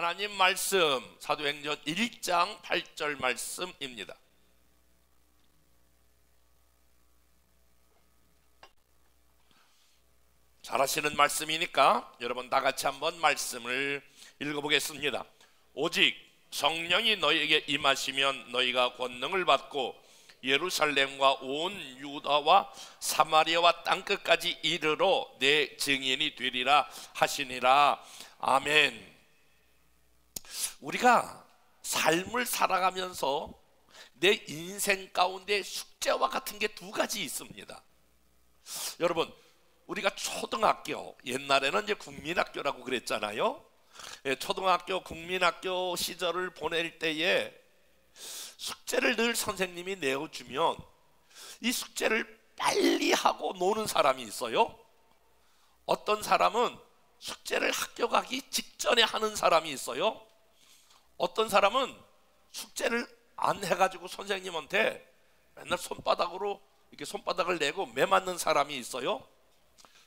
하나님 말씀 사도행전 1장 8절 말씀입니다. 잘 아시는 말씀이니까 여러분 다 같이 한번 말씀을 읽어보겠습니다. 오직 성령이 너희에게 임하시면 너희가 권능을 받고 예루살렘과 온 유다와 사마리아와 땅끝까지 이르러 내 증인이 되리라 하시니라. 아멘. 우리가 삶을 살아가면서 내 인생 가운데 숙제와 같은 게 두 가지 있습니다. 여러분, 우리가 초등학교, 옛날에는 이제 국민학교라고 그랬잖아요. 초등학교, 국민학교 시절을 보낼 때에 숙제를 늘 선생님이 내어주면 이 숙제를 빨리 하고 노는 사람이 있어요. 어떤 사람은 숙제를 학교 가기 직전에 하는 사람이 있어요. 어떤 사람은 숙제를 안 해가지고 선생님한테 맨날 손바닥으로 이렇게 손바닥을 내고 매맞는 사람이 있어요.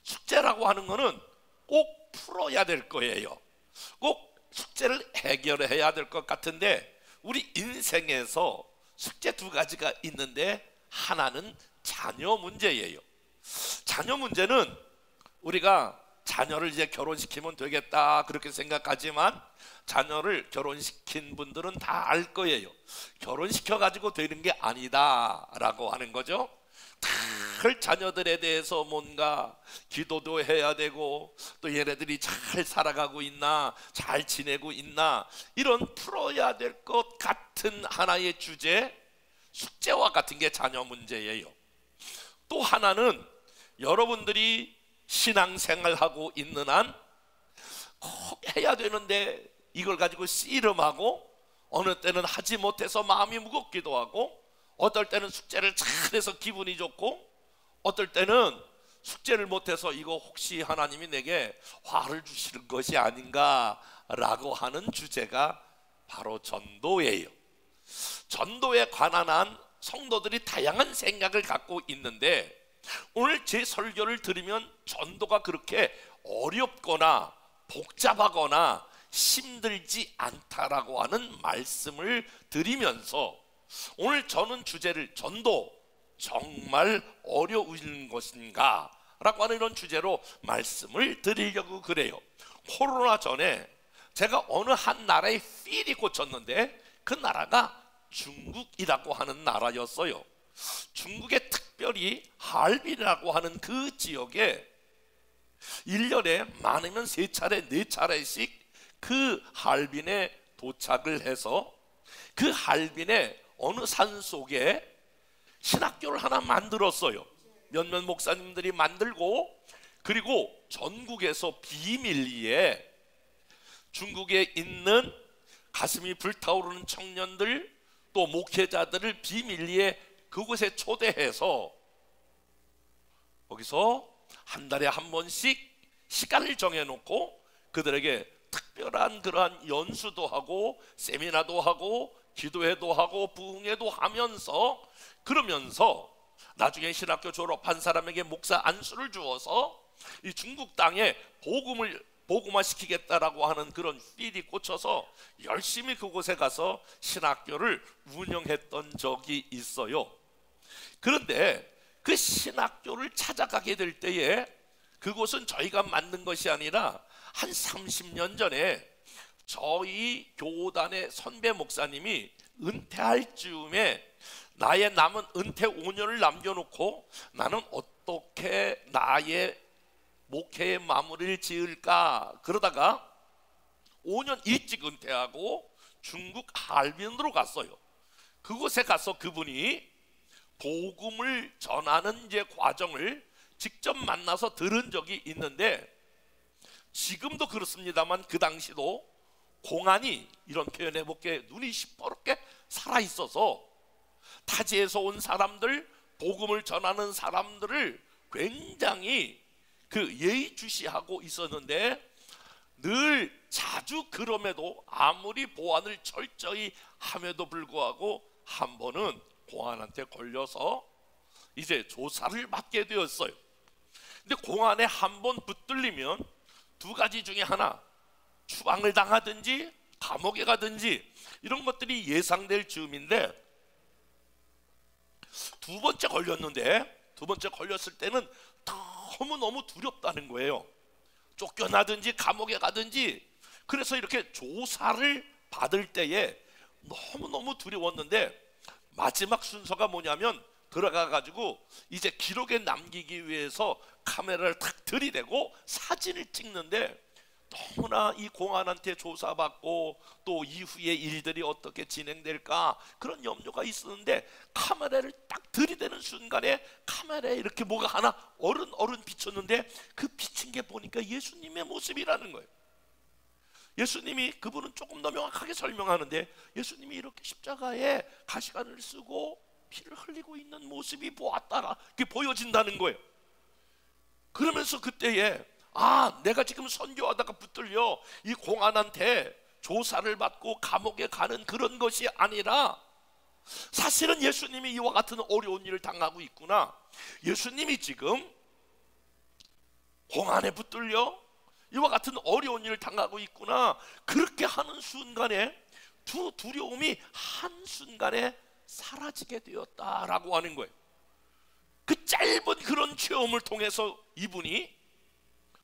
숙제라고 하는 거는 꼭 풀어야 될 거예요. 꼭 숙제를 해결해야 될 것 같은데 우리 인생에서 숙제 두 가지가 있는데 하나는 자녀 문제예요. 자녀 문제는 우리가 자녀를 이제 결혼시키면 되겠다 그렇게 생각하지만 자녀를 결혼시킨 분들은 다 알 거예요. 결혼시켜 가지고 되는 게 아니다 라고 하는 거죠. 늘 자녀들에 대해서 뭔가 기도도 해야 되고 또 얘네들이 잘 살아가고 있나 잘 지내고 있나 이런 풀어야 될 것 같은 하나의 주제, 숙제와 같은 게 자녀 문제예요. 또 하나는 여러분들이 신앙생활하고 있는 한 꼭 해야 되는데 이걸 가지고 씨름하고 어느 때는 하지 못해서 마음이 무겁기도 하고 어떨 때는 숙제를 잘해서 기분이 좋고 어떨 때는 숙제를 못해서 이거 혹시 하나님이 내게 화를 주시는 것이 아닌가 라고 하는 주제가 바로 전도예요. 전도에 관한 한 성도들이 다양한 생각을 갖고 있는데 오늘 제 설교를 들으면 전도가 그렇게 어렵거나 복잡하거나 힘들지 않다라고 하는 말씀을 드리면서 오늘 저는 주제를 전도 정말 어려운 것인가 라고 하는 이런 주제로 말씀을 드리려고 그래요. 코로나 전에 제가 어느 한 나라에 필이 꽂혔는데 그 나라가 중국이라고 하는 나라였어요. 중국의 특별히 하얼빈이라고 하는 그 지역에 1년에 많으면 3차례 4차례씩 그 하얼빈에 도착을 해서 그 하얼빈의 어느 산 속에 신학교를 하나 만들었어요. 몇몇 목사님들이 만들고 그리고 전국에서 비밀리에 중국에 있는 가슴이 불타오르는 청년들 또 목회자들을 비밀리에 그곳에 초대해서 거기서 한 달에 한 번씩 시간을 정해놓고 그들에게 특별한 그러한 연수도 하고 세미나도 하고 기도회도 하고 부흥회도 하면서 그러면서 나중에 신학교 졸업한 사람에게 목사 안수를 주어서 이 중국 땅에 복음화시키겠다라고 하는 그런 필이 꽂혀서 열심히 그곳에 가서 신학교를 운영했던 적이 있어요. 그런데 그 신학교를 찾아가게 될 때에 그곳은 저희가 만든 것이 아니라 한 30년 전에 저희 교단의 선배 목사님이 은퇴할 즈음에 나의 남은 은퇴 5년을 남겨놓고 나는 어떻게 나의 목회의 마무리를 지을까 그러다가 5년 일찍 은퇴하고 중국 하얼빈으로 갔어요. 그곳에 가서 그분이 복음을 전하는 이제 과정을 직접 만나서 들은 적이 있는데 지금도 그렇습니다만 그 당시도 공안이 이런 표현해볼게 눈이 시퍼렇게 살아있어서 타지에서 온 사람들 복음을 전하는 사람들을 굉장히 그 예의주시하고 있었는데 늘 자주 그럼에도 아무리 보안을 철저히 함에도 불구하고 한 번은 공안한테 걸려서 이제 조사를 받게 되었어요. 근데 공안에 한 번 붙들리면 두 가지 중에 하나 추방을 당하든지 감옥에 가든지 이런 것들이 예상될 즈음인데, 두 번째 걸렸을 때는 너무너무 두렵다는 거예요. 쫓겨나든지 감옥에 가든지. 그래서 이렇게 조사를 받을 때에 너무너무 두려웠는데, 마지막 순서가 뭐냐면 들어가 가지고 이제 기록에 남기기 위해서 카메라를 탁 들이대고 사진을 찍는데, 너무나 이 공안한테 조사받고 또 이후의 일들이 어떻게 진행될까 그런 염려가 있었는데, 카메라를 딱 들이대는 순간에 카메라에 이렇게 뭐가 하나 어른 비쳤는데, 그 비친 게 보니까 예수님의 모습이라는 거예요. 예수님이, 그분은 조금 더 명확하게 설명하는데, 예수님이 이렇게 십자가에 가시관을 쓰고 피를 흘리고 있는 모습이 보았다라, 그게 보여진다는 거예요. 그러면서 그때에 내가 지금 선교하다가 붙들려 이 공안한테 조사를 받고 감옥에 가는 그런 것이 아니라, 사실은 예수님이 이와 같은 어려운 일을 당하고 있구나, 예수님이 지금 공안에 붙들려 이와 같은 어려운 일을 당하고 있구나, 그렇게 하는 순간에 두 두려움이 한순간에 사라지게 되었다라고 하는 거예요. 그 짧은 그런 체험을 통해서 이분이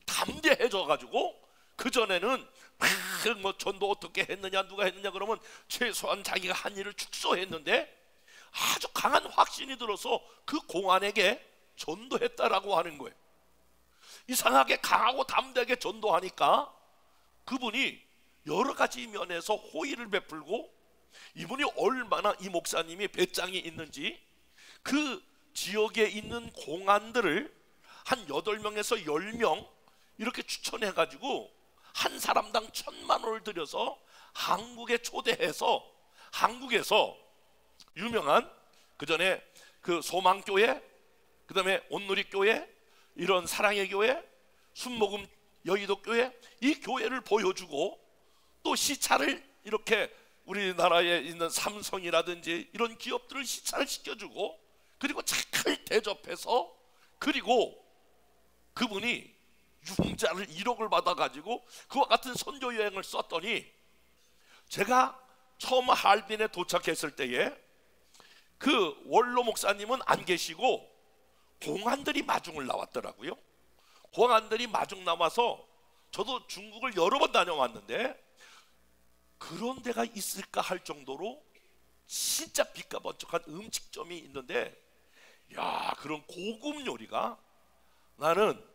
담대해져 가지고, 그전에는 뭐 전도 어떻게 했느냐, 누가 했느냐 그러면 최소한 자기가 한 일을 축소했는데, 아주 강한 확신이 들어서 그 공안에게 전도했다라고 하는 거예요. 이상하게 강하고 담대하게 전도하니까 그분이 여러 가지 면에서 호의를 베풀고, 이분이 얼마나 이 목사님이 배짱이 있는지 그 지역에 있는 공안들을 한 8명에서 10명 이렇게 추천해 가지고 한 사람당 1,000만 원을 들여서 한국에 초대해서, 한국에서 유명한 그전에 그 소망교회, 그 다음에 온누리교회, 이런 사랑의 교회, 순복음 여의도교회, 이 교회를 보여주고, 또 시차를 이렇게 우리나라에 있는 삼성이라든지 이런 기업들을 시차를 시켜주고, 그리고 잘 대접해서, 그리고 그분이 융자를 1억을 받아가지고 그와 같은 선교 여행을 썼더니, 제가 처음 할빈에 도착했을 때에 그 원로 목사님은 안 계시고 공안들이 마중을 나왔더라고요. 공안들이 마중 나와서, 저도 중국을 여러 번 다녀왔는데 그런 데가 있을까 할 정도로 진짜 빛가번쩍한 음식점이 있는데, 야, 그런 고급 요리가, 나는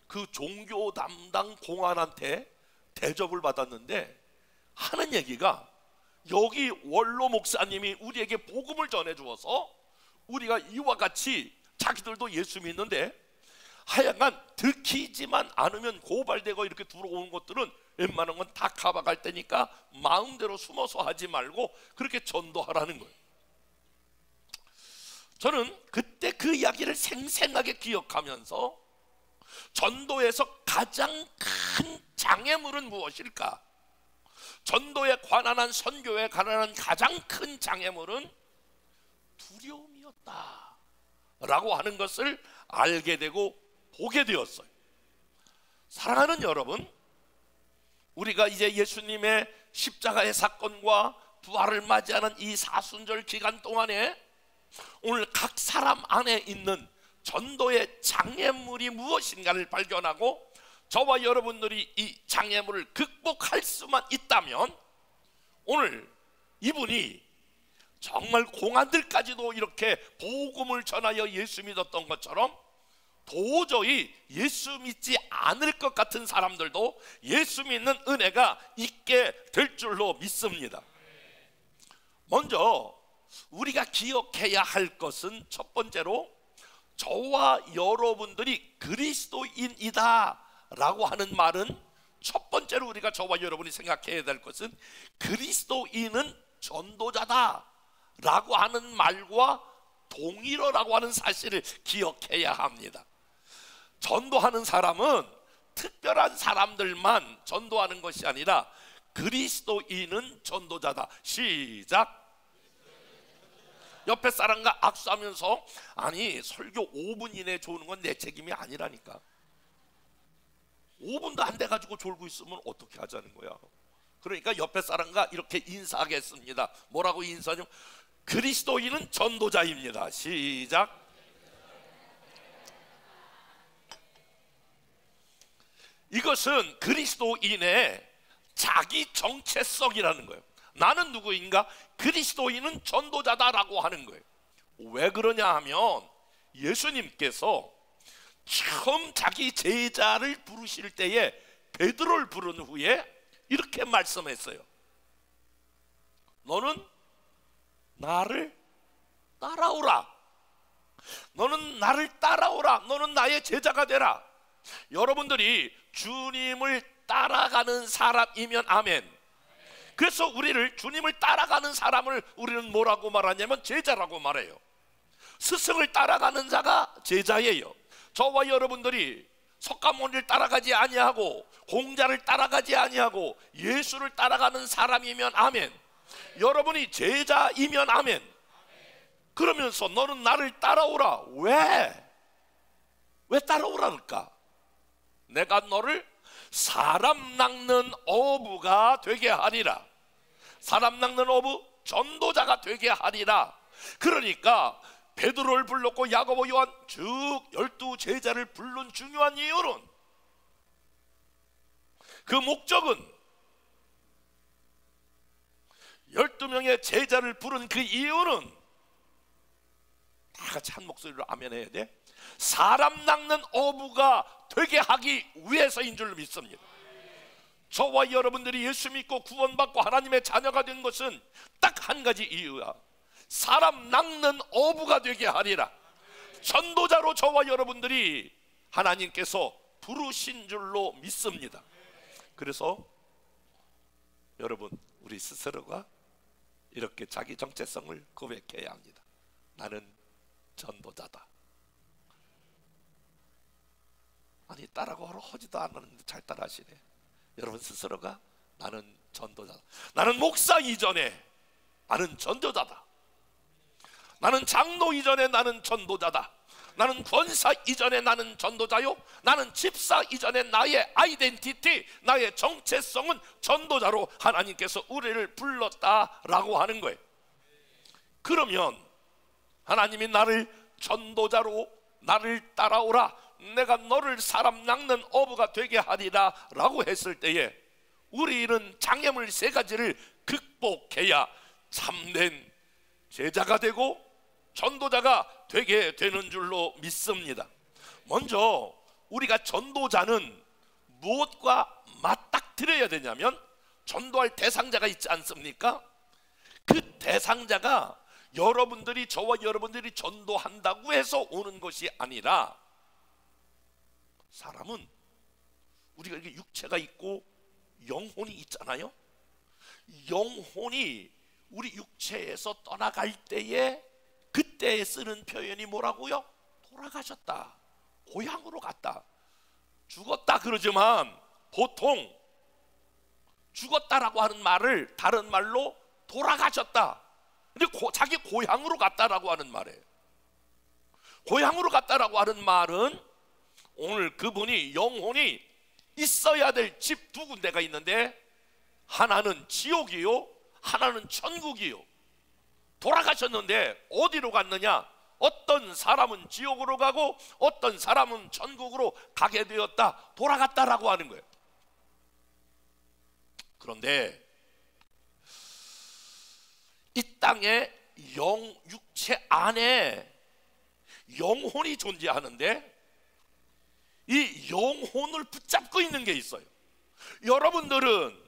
그 종교 담당 공안한테 대접을 받았는데 하는 얘기가, 여기 원로 목사님이 우리에게 복음을 전해 주어서 우리가 이와 같이, 자기들도 예수 믿는데 하여간 들키지만 않으면 고발되고 이렇게 들어오는 것들은 웬만한 건 다 가봐갈 테니까 마음대로 숨어서 하지 말고 그렇게 전도하라는 거예요. 저는 그때 그 이야기를 생생하게 기억하면서, 전도에서 가장 큰 장애물은 무엇일까? 전도에 관한, 선교에 관한 가장 큰 장애물은 두려움이었다 라고 하는 것을 알게 되고 보게 되었어요. 사랑하는 여러분, 우리가 이제 예수님의 십자가의 사건과 부활을 맞이하는 이 사순절 기간 동안에 오늘 각 사람 안에 있는 전도의 장애물이 무엇인가를 발견하고, 저와 여러분들이 이 장애물을 극복할 수만 있다면, 오늘 이분이 정말 공안들까지도 이렇게 복음을 전하여 예수 믿었던 것처럼, 도저히 예수 믿지 않을 것 같은 사람들도 예수 믿는 은혜가 있게 될 줄로 믿습니다. 먼저 우리가 기억해야 할 것은, 첫 번째로 저와 여러분들이 그리스도인이다 라고 하는 말은, 첫 번째로 우리가, 저와 여러분이 생각해야 될 것은 그리스도인은 전도자다 라고 하는 말과 동일어라고 하는 사실을 기억해야 합니다. 전도하는 사람은 특별한 사람들만 전도하는 것이 아니라 그리스도인은 전도자다. 시작. 옆에 사람과 악수하면서, 아니 설교 5분 이내에 조는 건 내 책임이 아니라니까. 5분도 안 돼가지고 졸고 있으면 어떻게 하자는 거야? 그러니까 옆에 사람과 이렇게 인사하겠습니다. 뭐라고 인사하냐면 그리스도인은 전도자입니다. 시작. 이것은 그리스도인의 자기 정체성이라는 거예요. 나는 누구인가? 그리스도인은 전도자다라고 하는 거예요. 왜 그러냐 하면 예수님께서 처음 자기 제자를 부르실 때에 베드로를 부른 후에 이렇게 말씀했어요. 너는 나를 따라오라. 너는 나를 따라오라. 너는 나의 제자가 되라. 여러분들이 주님을 따라가는 사람이면 아멘. 그래서 우리를 주님을 따라가는 사람을 우리는 뭐라고 말하냐면 제자라고 말해요. 스승을 따라가는 자가 제자예요. 저와 여러분들이 석가모니를 따라가지 아니하고 공자를 따라가지 아니하고 예수를 따라가는 사람이면 아멘. 여러분이 제자이면 아멘. 그러면서 너는 나를 따라오라. 왜 따라오라니까? 내가 너를 사람 낚는 어부가 되게 하리라. 사람 낚는 어부, 전도자가 되게 하리라. 그러니까 베드로를 불렀고 야고보, 요한 즉 12 제자를 부른 중요한 이유는, 그 목적은 12명의 제자를 부른 그 이유는 다 같이 한 목소리로 아멘 해야 돼. 사람 낚는 어부가 되게 하기 위해서인 줄 믿습니다. 저와 여러분들이 예수 믿고 구원받고 하나님의 자녀가 된 것은 딱 한 가지 이유야. 사람 낚는 어부가 되게 하리라. 전도자로 저와 여러분들이 하나님께서 부르신 줄로 믿습니다. 그래서 여러분, 우리 스스로가 이렇게 자기 정체성을 고백해야 합니다. 나는 전도자다. 아니, 따라고 하지도 않았는데 잘 따라하시네. 여러분 스스로가 나는 전도자다. 나는 목사 이전에 나는 전도자다. 나는 장로 이전에 나는 전도자다. 나는 권사 이전에 나는 전도자요. 나는 집사 이전에 나의 아이덴티티, 나의 정체성은 전도자로 하나님께서 우리를 불렀다라고 하는 거예요. 그러면 하나님이 나를 전도자로 나를 따라오라, 내가 너를 사람 낚는 어부가 되게 하리라 라고 했을 때에 우리는 장애물 3가지를 극복해야 참된 제자가 되고 전도자가 되게 되는 줄로 믿습니다. 먼저 우리가 전도자는 무엇과 맞닥뜨려야 되냐면, 전도할 대상자가 있지 않습니까? 그 대상자가 여러분들이, 저와 여러분들이 전도한다고 해서 오는 것이 아니라, 사람은 우리가 이렇게 육체가 있고 영혼이 있잖아요. 영혼이 우리 육체에서 떠나갈 때에 그때 쓰는 표현이 뭐라고요? 돌아가셨다, 고향으로 갔다, 죽었다 그러지만 보통 죽었다라고 하는 말을 다른 말로 돌아가셨다, 근데 자기 고향으로 갔다라고 하는 말이에요. 고향으로 갔다라고 하는 말은 오늘 그분이 영혼이 있어야 될 집 2군데가 있는데, 하나는 지옥이요, 하나는 천국이요. 돌아가셨는데 어디로 갔느냐? 어떤 사람은 지옥으로 가고 어떤 사람은 천국으로 가게 되었다, 돌아갔다라고 하는 거예요. 그런데 이 땅에 육체 안에 영혼이 존재하는데, 이 영혼을 붙잡고 있는 게 있어요. 여러분들은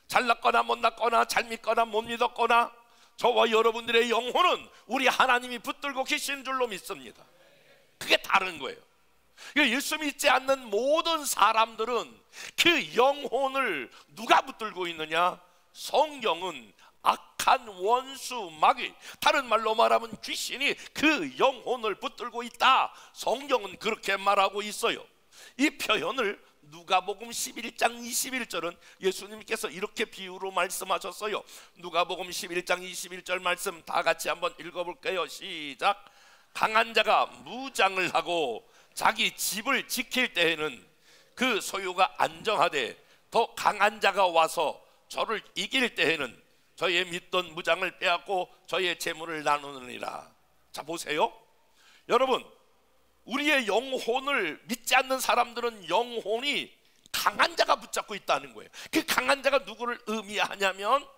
잘났거나 못났거나 잘 믿거나 못 믿었거나 저와 여러분들의 영혼은 우리 하나님이 붙들고 계신 줄로 믿습니다. 그게 다른 거예요. 예수 믿지 않는 모든 사람들은 그 영혼을 누가 붙들고 있느냐? 성경은 악한 원수 마귀, 다른 말로 말하면 귀신이 그 영혼을 붙들고 있다, 성경은 그렇게 말하고 있어요. 이 표현을 누가복음 11장 21절은 예수님께서 이렇게 비유로 말씀하셨어요. 누가복음 11장 21절 말씀 다 같이 한번 읽어볼게요. 시작. 강한 자가 무장을 하고 자기 집을 지킬 때에는 그 소유가 안정하되 더 강한 자가 와서 저를 이길 때에는 저의 믿던 무장을 빼앗고 저의 재물을 나누느니라. 자, 보세요. 여러분, 우리의 영혼을 믿지 않는 사람들은 영혼이 강한 자가 붙잡고 있다는 거예요. 그 강한 자가 누구를 의미하냐면,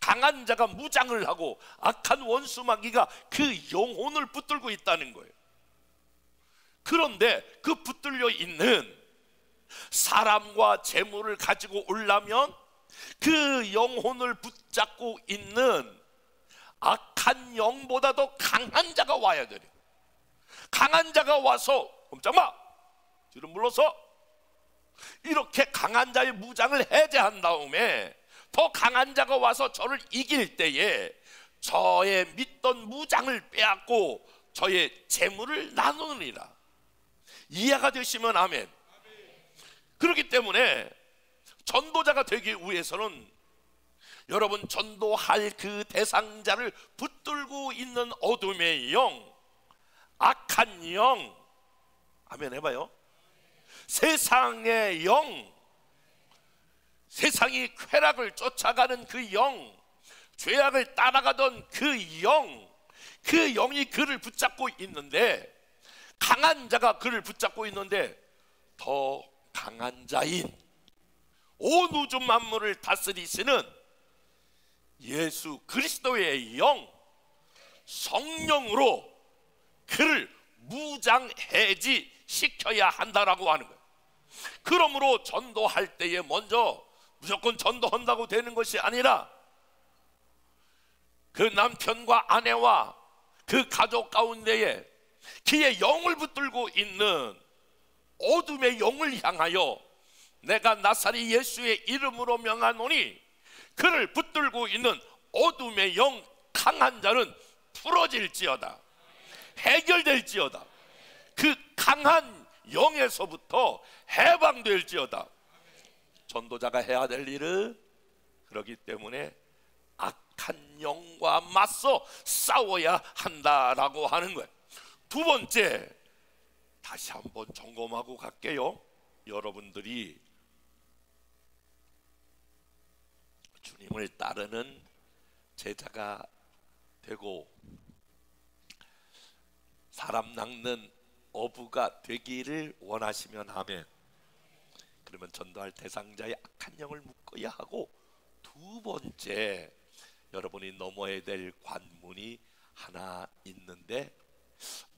강한 자가 무장을 하고 악한 원수 마귀가 그 영혼을 붙들고 있다는 거예요. 그런데 그 붙들려 있는 사람과 재물을 가지고 오려면 그 영혼을 붙잡고 있는 악한 영보다도 강한 자가 와야 돼요. 강한 자가 와서 꼼짝마 뒤로 물러서 이렇게 강한 자의 무장을 해제한 다음에 더 강한 자가 와서 저를 이길 때에 저의 믿던 무장을 빼앗고 저의 재물을 나누느니라. 이해가 되시면 아멘. 그렇기 때문에 전도자가 되기 위해서는 여러분, 전도할 그 대상자를 붙들고 있는 어둠의 영, 악한 영, 아멘 해봐요. 세상의 영, 세상이 쾌락을 쫓아가는 그 영, 죄악을 따라가던 그 영, 그 영이 그를 붙잡고 있는데, 강한 자가 그를 붙잡고 있는데, 더 강한 자인 온 우주 만물을 다스리시는 예수 그리스도의 영, 성령으로 그를 무장해지 시켜야 한다라고 하는 거예요. 그러므로 전도할 때에 먼저 무조건 전도한다고 되는 것이 아니라 그 남편과 아내와 그 가족 가운데에 그의 영을 붙들고 있는 어둠의 영을 향하여 내가 나사리 예수의 이름으로 명하노니 그를 붙들고 있는 어둠의 영 강한 자는 풀어질지어다, 해결될지어다, 그 강한 영에서부터 해방될지어다. 전도자가 해야 될 일은 그렇기 때문에 악한 영과 맞서 싸워야 한다라고 하는 거예요. 두 번째, 다시 한번 점검하고 갈게요. 여러분들이 주님을 따르는 제자가 되고 사람 낚는 어부가 되기를 원하시면 하면, 그러면 전도할 대상자의 악한 영을 묶어야 하고, 두 번째 여러분이 넘어야 될 관문이 하나 있는데,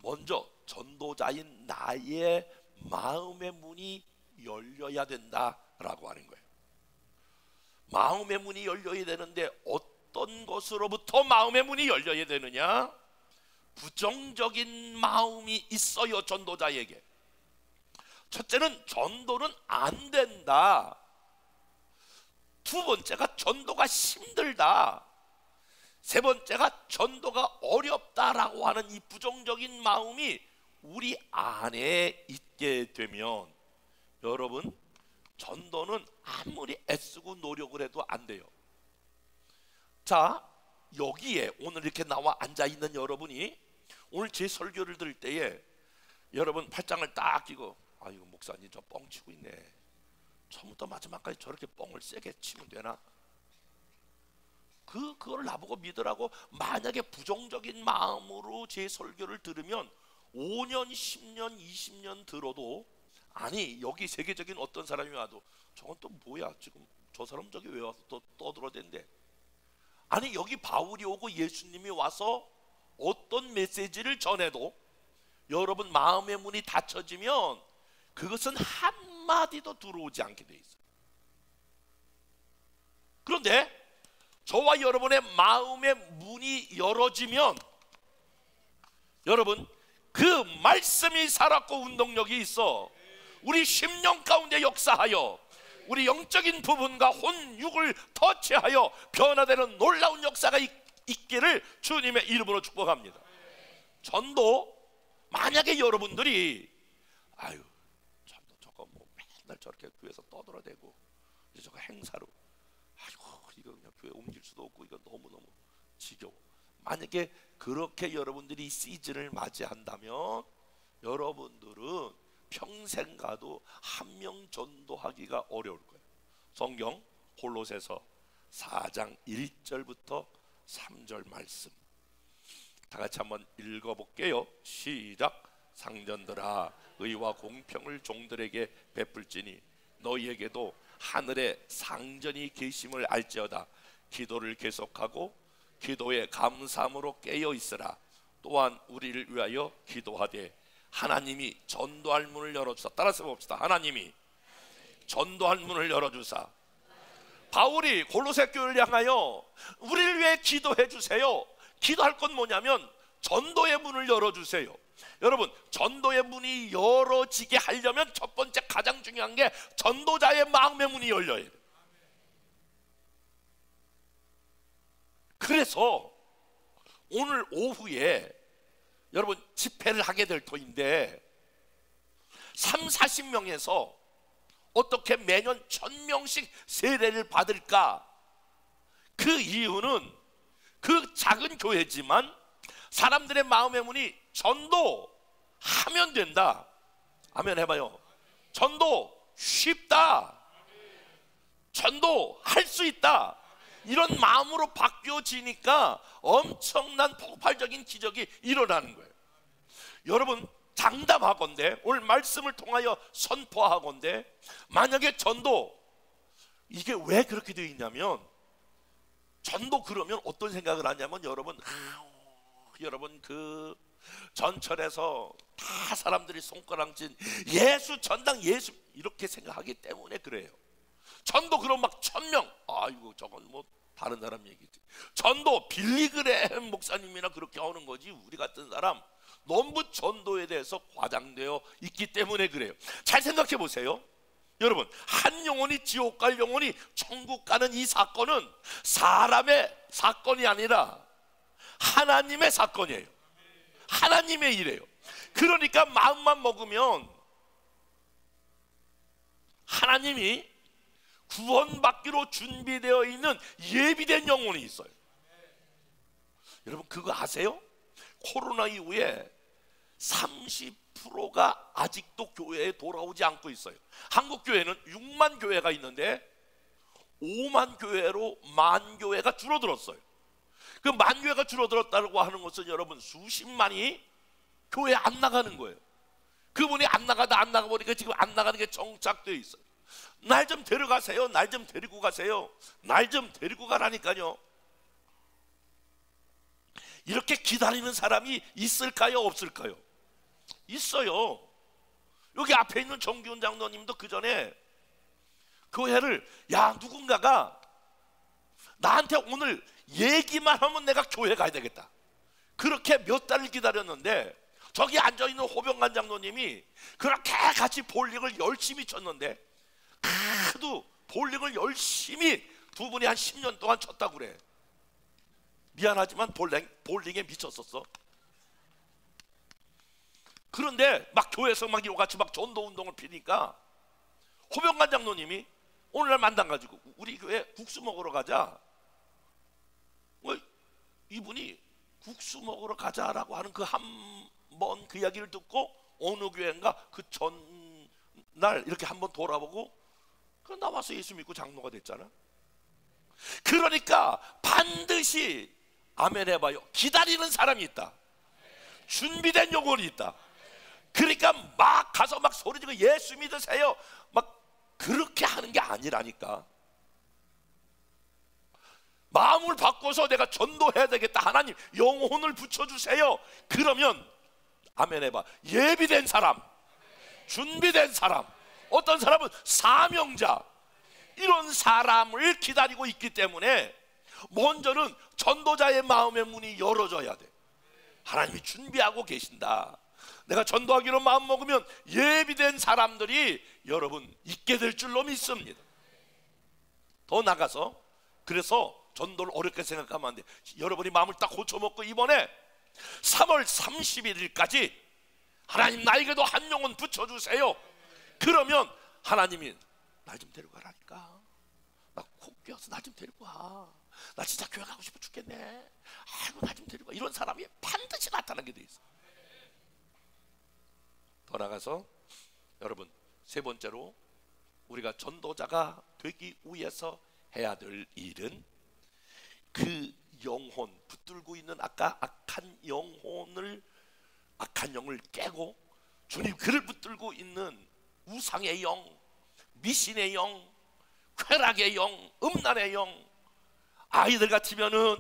먼저 전도자인 나의 마음의 문이 열려야 된다라고 하는 거예요. 마음의 문이 열려야 되는데 어떤 것으로부터 마음의 문이 열려야 되느냐? 부정적인 마음이 있어요, 전도자에게. 첫째는 전도는 안 된다. 두 번째가 전도가 힘들다. 세 번째가 전도가 어렵다라고 하는 이 부정적인 마음이 우리 안에 있게 되면 여러분, 전도는 아무리 애쓰고 노력을 해도 안 돼요. 자, 여기에 오늘 이렇게 나와 앉아있는 여러분이 오늘 제 설교를 들을 때에 여러분 팔짱을 딱 끼고, 아이고 목사님 저 뻥 치고 있네, 처음부터 마지막까지 저렇게 뻥을 세게 치면 되나? 그걸 나보고 믿으라고 만약에 부정적인 마음으로 제 설교를 들으면 5년, 10년, 20년 들어도, 아니 여기 세계적인 어떤 사람이 와도 저건 또 뭐야, 지금 저 사람 저기 왜 와서 또 떠들어댄대. 아니 여기 바울이 오고 예수님이 와서 어떤 메시지를 전해도 여러분 마음의 문이 닫혀지면 그것은 한마디도 들어오지 않게 돼 있어요. 그런데 저와 여러분의 마음의 문이 열어지면 여러분, 그 말씀이 살았고 운동력이 있어 우리 심령 가운데 역사하여 우리 영적인 부분과 혼육을 터치하여 변화되는 놀라운 역사가 있기를 주님의 이름으로 축복합니다. 전도, 만약에 여러분들이 아유 전도 저거 뭐 맨날 저렇게 교회에서 떠들어대고 이제 저거 행사로, 아이고 이거 그냥 교회 옮길 수도 없고 이거 너무너무 지겨워, 만약에 그렇게 여러분들이 시즌을 맞이한다면 여러분들은 평생 가도 한 명 전도하기가 어려울 거예요. 성경 골로새서 4장 1절부터 3절 말씀 다 같이 한번 읽어볼게요. 시작. 상전들아, 의와 공평을 종들에게 베풀지니 너희에게도 하늘에 상전이 계심을 알지어다. 기도를 계속하고 기도에 감사함으로 깨어 있으라. 또한 우리를 위하여 기도하되 하나님이 전도할 문을 열어주사. 따라서 봅시다. 하나님이 전도할 문을 열어주사. 바울이 골로새 교회를 향하여 우리를 위해 기도해 주세요. 기도할 건 뭐냐면 전도의 문을 열어주세요. 여러분, 전도의 문이 열어지게 하려면 첫 번째 가장 중요한 게 전도자의 마음의 문이 열려야 돼요. 그래서 오늘 오후에 여러분 집회를 하게 될 터인데 30-40명에서 어떻게 매년 1000명씩 세례를 받을까? 그 이유는 그 작은 교회지만 사람들의 마음의 문이 전도하면 된다. 아멘 해봐요. 전도 쉽다. 전도할 수 있다. 이런 마음으로 바뀌어지니까 엄청난 폭발적인 기적이 일어나는 거예요. 여러분, 장담하건대 오늘 말씀을 통하여 선포하건대 만약에 전도, 이게 왜 그렇게 되어 있냐면 전도 그러면 어떤 생각을 하냐면 여러분 그 전철에서 다 사람들이 손가락진 예수 전당 예수 이렇게 생각하기 때문에 그래요. 전도 그럼 막 1000명, 아이고 저건 뭐 다른 사람 얘기지. 전도 빌리그레헴 목사님이나 그렇게 하는 거지 우리 같은 사람 너무 전도에 대해서 과장되어 있기 때문에 그래요. 잘 생각해 보세요. 여러분, 한 영혼이 지옥 갈 영혼이 천국 가는 이 사건은 사람의 사건이 아니라 하나님의 사건이에요. 하나님의 일이에요. 그러니까 마음만 먹으면 하나님이 구원받기로 준비되어 있는 예비된 영혼이 있어요. 여러분 그거 아세요? 코로나 이후에 30%가 아직도 교회에 돌아오지 않고 있어요. 한국 교회는 6만 교회가 있는데 5만 교회로 만 교회가 줄어들었어요. 그 만 교회가 줄어들었다고 하는 것은 여러분 수십만이 교회 안 나가는 거예요. 그분이 안 나가 보니까 지금 안 나가는 게 정착되어 있어요. 날 좀 데려가세요. 날 좀 데리고 가세요. 날 좀 데리고 가라니까요. 이렇게 기다리는 사람이 있을까요? 없을까요? 있어요. 여기 앞에 있는 정기훈 장로님도 그 전에 교회를 누군가가 나한테 오늘 얘기만 하면 내가 교회 가야 되겠다. 그렇게 몇 달을 기다렸는데 저기 앉아있는 호병관 장로님이 그렇게 같이 볼링을 열심히 쳤는데 하도 볼링을 열심히 두 분이 한 10년 동안 쳤다고 그래. 미안하지만 볼링에 미쳤었어. 그런데 막 교회에서 막 이같이 막 전도 운동을 피니까 호병관 장로님이 오늘날 만나가지고 우리 교회 국수 먹으러 가자. 이분이 국수 먹으러 가자라고 하는 그 한 번 그 이야기를 듣고 어느 교회인가 그 전날 이렇게 한번 돌아보고 그 나와서 예수 믿고 장로가 됐잖아. 그러니까 반드시 아멘 해봐요. 기다리는 사람이 있다. 준비된 영혼이 있다. 그러니까 막 가서 막 소리지고 예수 믿으세요 막 그렇게 하는 게 아니라니까. 마음을 바꿔서 내가 전도해야 되겠다. 하나님 영혼을 붙여주세요. 그러면 아멘 해봐. 예비된 사람, 준비된 사람, 어떤 사람은 사명자, 이런 사람을 기다리고 있기 때문에 먼저는 전도자의 마음의 문이 열어져야 돼. 하나님이 준비하고 계신다. 내가 전도하기로 마음먹으면 예비된 사람들이 여러분 있게 될 줄로 믿습니다. 더 나가서 그래서 전도를 어렵게 생각하면 안 돼. 여러분이 마음을 딱 고쳐먹고 이번에 3월 31일까지 하나님 나에게도 한 영혼 붙여주세요. 그러면 하나님이 날 좀 데리고 가라니까. 나 콕 껴서 날 좀 데리고 와. 나 진짜 교회 가고 싶어 죽겠네. 아이고 날 좀 데리고 와. 이런 사람이 반드시 나타나게 돼 있어. 더 나가서 여러분 세 번째로 우리가 전도자가 되기 위해서 해야 될 일은 그 영혼, 붙들고 있는 아까 악한 영을 깨고, 주님 그를 붙들고 있는 우상의 영, 미신의 영, 쾌락의 영, 음란의 영, 아이들 같으면은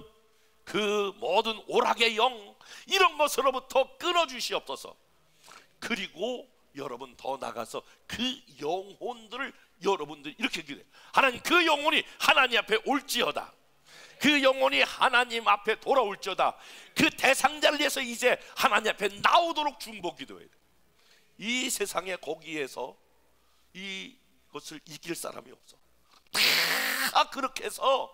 그 모든 오락의 영, 이런 것으로부터 끊어주시옵소서. 그리고 여러분 더 나가서 그 영혼들을 여러분들이 이렇게 기도해요. 하나님, 그 영혼이 하나님 앞에 올지어다. 그 영혼이 하나님 앞에 돌아올지어다. 그 대상자를 위해서 이제 하나님 앞에 나오도록 중보 기도해야 돼요. 이 세상에 거기에서 이것을 이길 사람이 없어. 다 그렇게 해서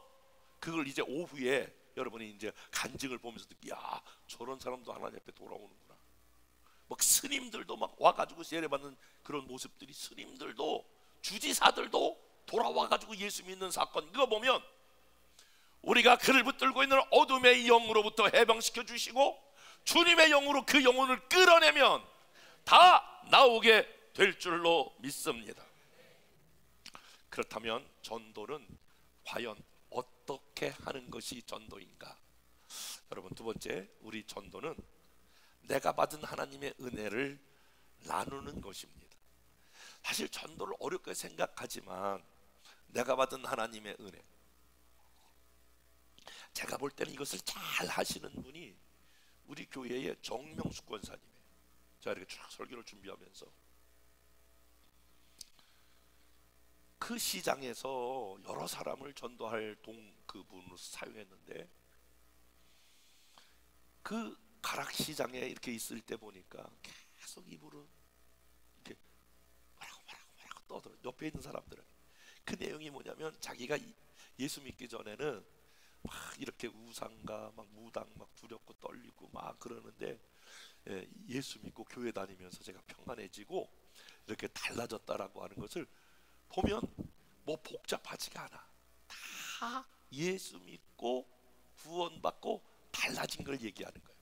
그걸 이제 오후에 여러분이 이제 간증을 보면서 야, 저런 사람도 하나님 앞에 돌아오는구나. 막 스님들도 막 와가지고 세례받는 그런 모습들이, 스님들도 주지사들도 돌아와가지고 예수 믿는 사건, 그거 보면 우리가 그를 붙들고 있는 어둠의 영으로부터 해방시켜 주시고 주님의 영으로 그 영혼을 끌어내면 다 나오게 될 줄로 믿습니다. 그렇다면 전도는 과연 어떻게 하는 것이 전도인가? 여러분, 두 번째, 우리 전도는 내가 받은 하나님의 은혜를 나누는 것입니다. 사실 전도를 어렵게 생각하지만 내가 받은 하나님의 은혜, 제가 볼 때는 이것을 잘 하시는 분이 우리 교회의 정명숙 권사님이에요. 제가 이렇게 쭉 설교를 준비하면서 그 시장에서 여러 사람을 전도할 그분으로 사용했는데, 그 가락시장에 이렇게 있을 때 보니까 계속 입으로 이렇게 뭐라고 떠들어. 옆에 있는 사람들은 그 내용이 뭐냐면, 자기가 예수 믿기 전에는 막 이렇게 우상과 막 무당 막 두렵고 떨리고 막 그러는데, 예수 믿고 교회 다니면서 제가 평안해지고 이렇게 달라졌다라고 하는 것을 보면 뭐 복잡하지가 않아. 다 예수 믿고 구원받고 달라진 걸 얘기하는 거예요.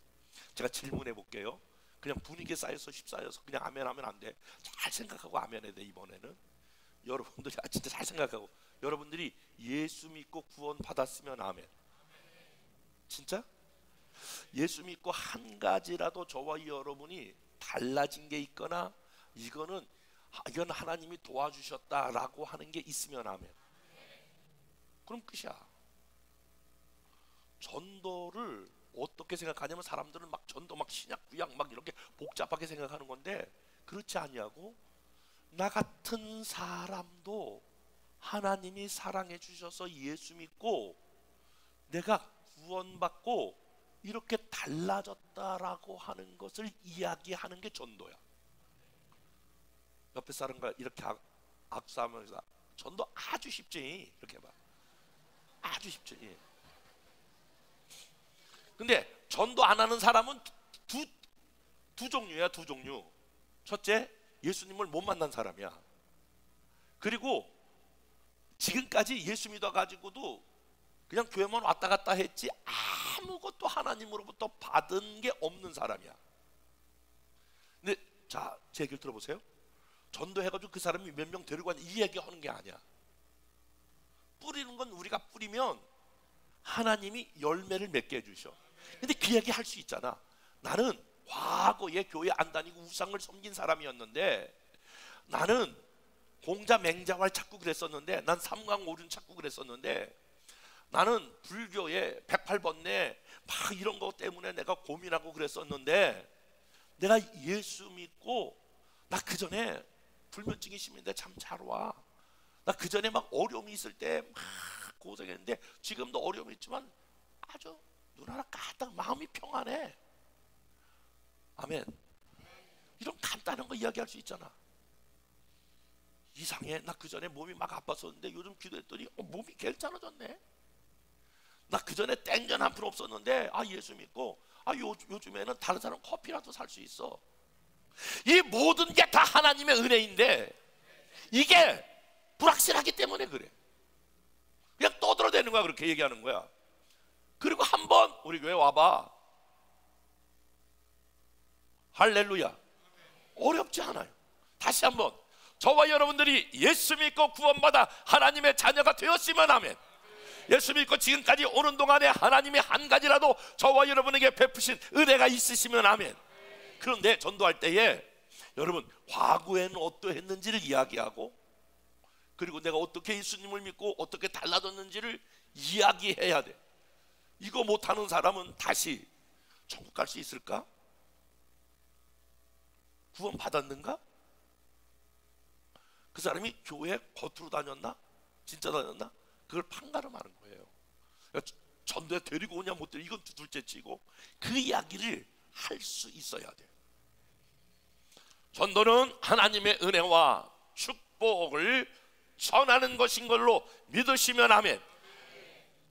제가 질문해 볼게요. 그냥 분위기에 쌓여서 휩싸여서 그냥 아멘 하면 안 돼. 잘 생각하고 아멘 해야 돼. 이번에는 여러분들이 진짜 잘 생각하고, 여러분들이 예수 믿고 구원 받았으면 아멘. 진짜? 예수 믿고 한 가지라도 저와 여러분이 달라진 게 있거나 이건 하나님이 도와주셨다라고 하는 게 있으면 아멘. 그럼 끝이야. 전도를 어떻게 생각하냐면, 사람들은 막 전도 막 신약 구약 막 이렇게 복잡하게 생각하는 건데, 그렇지 아니하고 나 같은 사람도 하나님이 사랑해 주셔서 예수 믿고 내가 구원받고 이렇게 달라졌다라고 하는 것을 이야기하는 게 전도야. 옆에 사람과 이렇게 악수하면서 전도 아주 쉽지, 이렇게 봐. 아주 쉽지. 근데 전도 안 하는 사람은 두 종류야. 두 종류. 첫째, 예수님을 못 만난 사람이야. 그리고 지금까지 예수 믿어가지고도 그냥 교회만 왔다 갔다 했지 아무것도 하나님으로부터 받은 게 없는 사람이야. 근데 자, 제 얘기를 들어보세요. 전도해가지고 그 사람이 몇 명 데리고 왔냐, 이 얘기하는 게 아니야. 뿌리는 건 우리가 뿌리면 하나님이 열매를 맺게 해주셔. 근데 그 얘기 할 수 있잖아. 나는 과거에 교회 안 다니고 우상을 섬긴 사람이었는데, 나는 공자 맹자활 찾고 그랬었는데, 난 삼강오륜 찾고 그랬었는데, 나는 불교의 108번뇌 막 이런 거 때문에 내가 고민하고 그랬었는데, 내가 예수 믿고 나 그 전에 불면증이 심했는데 참 잘 와. 나 그 전에 막 어려움이 있을 때 막 고생했는데 지금도 어려움이 있지만 아주 눈 하나 까딱 마음이 평안해. 아멘. 이런 간단한 거 이야기할 수 있잖아. 이상해. 나 그 전에 몸이 막 아팠었는데 요즘 기도했더니 몸이 괜찮아졌네. 나 그 전에 땡전 한 푼 없었는데 예수 믿고 요즘에는 다른 사람 커피라도 살 수 있어. 이 모든 게 다 하나님의 은혜인데 이게 불확실하기 때문에 그래. 그냥 떠들어대는 거야. 그렇게 얘기하는 거야. 그리고 한번 우리 교회 와봐. 할렐루야. 어렵지 않아요. 다시 한번 저와 여러분들이 예수 믿고 구원받아 하나님의 자녀가 되었으면 아멘. 예수 믿고 지금까지 오는 동안에 하나님이 한 가지라도 저와 여러분에게 베푸신 은혜가 있으시면 아멘. 그런데 전도할 때에 여러분 과거에는 어떠했는지를 이야기하고, 그리고 내가 어떻게 예수님을 믿고 어떻게 달라졌는지를 이야기해야 돼. 이거 못하는 사람은 다시 천국 갈 수 있을까? 구원 받았는가? 그 사람이 교회 겉으로 다녔나? 진짜 다녔나? 그걸 판가름하는 거예요. 전도에 데리고 오냐 못 데리고, 이건 둘째치고 그 이야기를 할 수 있어야 돼요. 전도는 하나님의 은혜와 축복을 전하는 것인 걸로 믿으시면 아멘.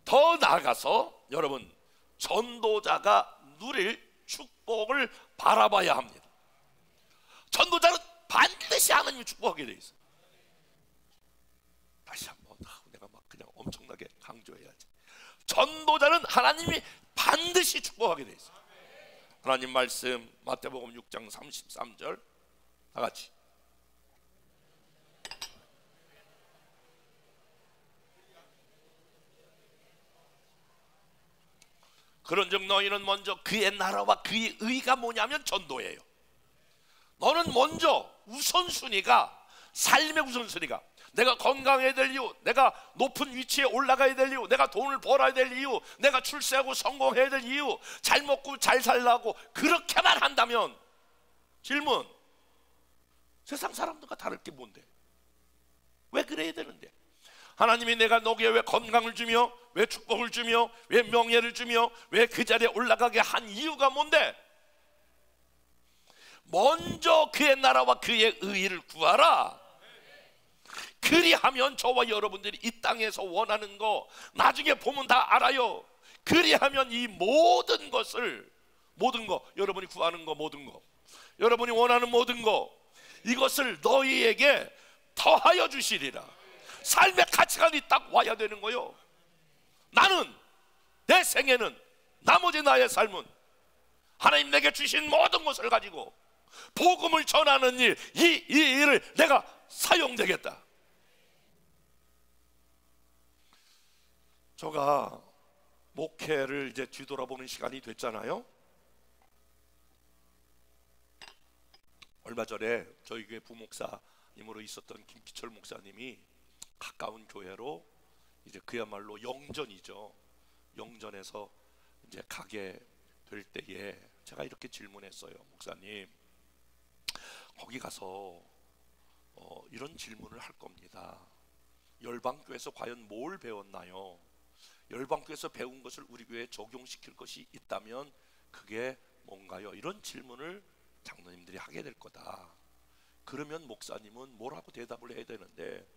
더 나아가서 여러분, 전도자가 누릴 축복을 바라봐야 합니다. 전도자는 반드시 하나님이 축복하게 돼 있어요. 다시 한번 내가 막 그냥 엄청나게 강조해야지. 전도자는 하나님이 반드시 축복하게 돼 있어요. 하나님 말씀 마태복음 6장 33절 다 같이. 그런즉 너희는 먼저 그의 나라와 그의 의가 뭐냐면 전도예요. 너는 먼저 우선순위가, 삶의 우선순위가, 내가 건강해야 될 이유, 내가 높은 위치에 올라가야 될 이유, 내가 돈을 벌어야 될 이유, 내가 출세하고 성공해야 될 이유, 잘 먹고 잘 살라고 그렇게만 한다면, 질문, 세상 사람들과 다를 게 뭔데? 왜 그래야 되는데? 하나님이 내가 너에게 왜 건강을 주며, 왜 축복을 주며, 왜 명예를 주며, 왜 그 자리에 올라가게 한 이유가 뭔데? 먼저 그의 나라와 그의 의를 구하라. 그리하면 저와 여러분들이 이 땅에서 원하는 거 나중에 보면 다 알아요. 그리하면 이 모든 것을, 모든 거, 여러분이 구하는 거, 모든 거, 여러분이 원하는 모든 거, 이것을 너희에게 더하여 주시리라. 삶의 가치관이 딱 와야 되는 거요. 나는, 내 생애는, 나머지 나의 삶은 하나님 내게 주신 모든 것을 가지고 복음을 전하는 일, 이 일을 내가 사용되겠다. 제가 목회를 이제 뒤돌아보는 시간이 됐잖아요. 얼마 전에 저희 교회 부목사님으로 있었던 김기철 목사님이 가까운 교회로 이제 그야말로 영전이죠. 영전에서 이제 가게 될 때에 제가 이렇게 질문했어요. 목사님, 거기 가서 이런 질문을 할 겁니다. 열방교회에서 과연 뭘 배웠나요? 열방교회에서 배운 것을 우리 교회에 적용시킬 것이 있다면 그게 뭔가요? 이런 질문을 장로님들이 하게 될 거다. 그러면 목사님은 뭐라고 대답을 해야 되는데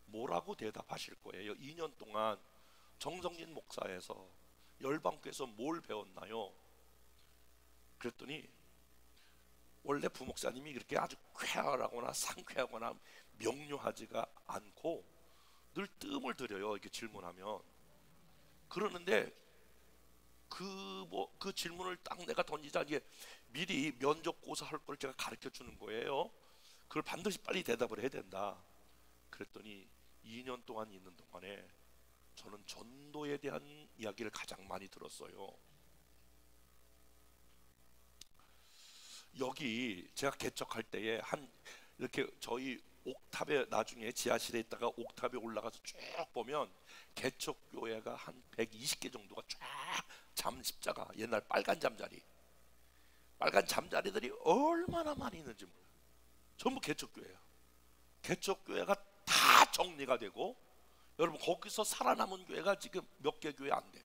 뭐라고 대답하실 거예요? 2년 동안 정성진 목사에서 열방교회에서 뭘 배웠나요? 그랬더니 원래 부목사님이 그렇게 아주 쾌활하거나 상쾌하거나 명료하지가 않고 늘 뜸을 들여요. 이렇게 질문하면. 그러는데 그 질문을 딱 내가 던지자 이게 미리 면접고사 할 걸 제가 가르쳐 주는 거예요. 그걸 반드시 빨리 대답을 해야 된다. 그랬더니 2년 동안 있는 동안에 저는 전도에 대한 이야기를 가장 많이 들었어요. 여기 제가 개척할 때에 한 이렇게 저희 옥탑에, 나중에 지하실에 있다가 옥탑에 올라가서 쭉 보면 개척교회가 한 120개 정도가 쫙 잠십자가, 옛날 빨간 잠자리, 빨간 잠자리들이 얼마나 많이 있는지 몰라요. 전부 개척교회야. 개척교회가 다 정리가 되고, 여러분 거기서 살아남은 교회가 지금 몇 개 교회 안 돼.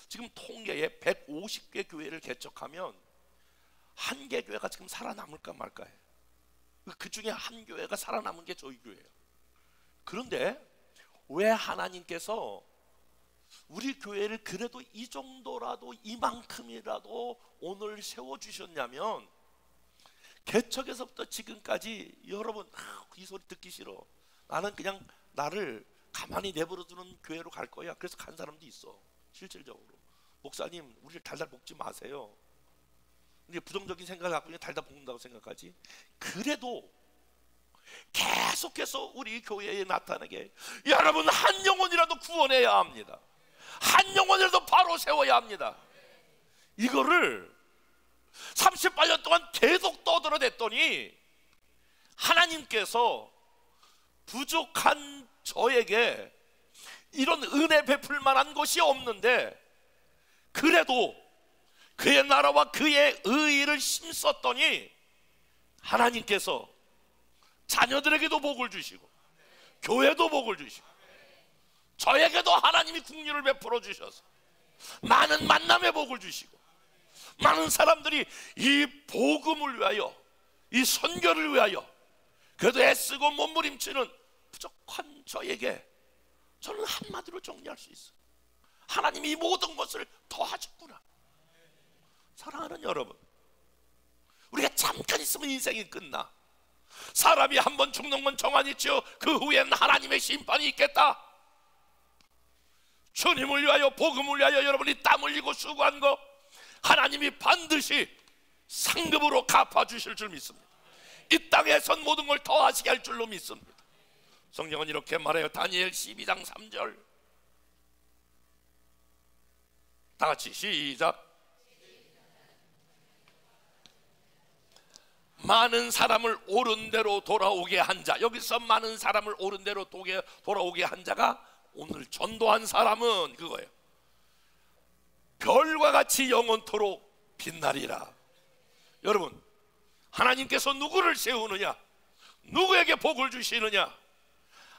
지금 통계에 150개 교회를 개척하면 한 개 교회가 지금 살아남을까 말까 해. 그 중에 한 교회가 살아남은 게 저희 교회예요. 그런데 왜 하나님께서 우리 교회를 그래도 이 정도라도, 이만큼이라도 오늘 세워주셨냐면, 개척에서부터 지금까지 여러분 이 소리 듣기 싫어, 나는 그냥 나를 가만히 내버려두는 교회로 갈 거야. 그래서 간 사람도 있어. 실질적으로 목사님 우리를 달달 볶지 마세요. 근데 부정적인 생각을 갖고 그냥 달달 볶는다고 생각하지. 그래도 계속해서 우리 교회에 나타나게 여러분 한 영혼이라도 구원해야 합니다. 한 영혼이라도 바로 세워야 합니다. 이거를 38년 동안 계속 떠들어댔더니 하나님께서 부족한 저에게 이런 은혜 베풀 만한 것이 없는데 그래도 그의 나라와 그의 의의를 힘썼더니 하나님께서 자녀들에게도 복을 주시고 교회도 복을 주시고 저에게도 하나님이 긍휼을 베풀어 주셔서 많은 만남의 복을 주시고 많은 사람들이 이 복음을 위하여 이 선교를 위하여 그래도 애쓰고 몸부림치는 부족한 저에게 저는 한마디로 정리할 수 있어요. 하나님이 이 모든 것을 더하셨구나. 사랑하는 여러분, 우리가 잠깐 있으면 인생이 끝나. 사람이 한 번 죽는 건 정한이지요. 그 후엔 하나님의 심판이 있겠다. 주님을 위하여 복음을 위하여 여러분이 땀 흘리고 수고한 거 하나님이 반드시 상급으로 갚아주실 줄 믿습니다. 이 땅에선 모든 걸 더하시게 할 줄로 믿습니다. 성경은 이렇게 말해요. 다니엘 12장 3절 다 같이 시작. 많은 사람을 옳은 대로 돌아오게 한 자. 여기서 많은 사람을 옳은 대로 돌아오게 한 자가 오늘 전도한 사람은 그거예요. 별과 같이 영원토록 빛나리라. 여러분, 하나님께서 누구를 세우느냐, 누구에게 복을 주시느냐,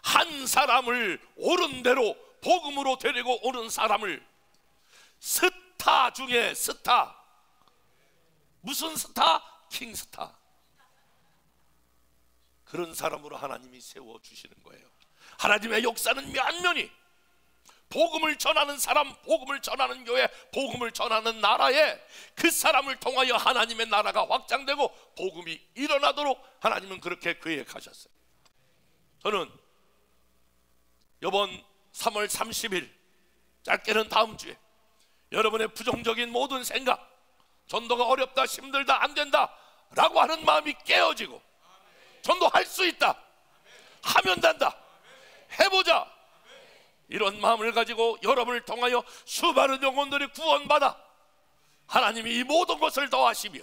한 사람을 옳은 대로 복음으로 데리고 오는 사람을 스타 중에 스타. 무슨 스타? 킹스타. 그런 사람으로 하나님이 세워주시는 거예요. 하나님의 역사는 면면히 복음을 전하는 사람, 복음을 전하는 교회, 복음을 전하는 나라에 그 사람을 통하여 하나님의 나라가 확장되고 복음이 일어나도록 하나님은 그렇게 계획하셨어요. 저는 이번 3월 30일 짧게는 다음 주에 여러분의 부정적인 모든 생각, 전도가 어렵다, 힘들다, 안 된다 라고 하는 마음이 깨어지고 전도할 수 있다, 하면 된다, 해보자, 이런 마음을 가지고 여러분을 통하여 수많은 영혼들이 구원받아 하나님이 이 모든 것을 더하시며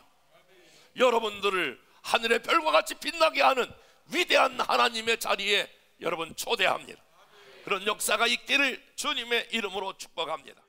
여러분들을 하늘의 별과 같이 빛나게 하는 위대한 하나님의 자리에 여러분 초대합니다. 그런 역사가 있기를 주님의 이름으로 축복합니다.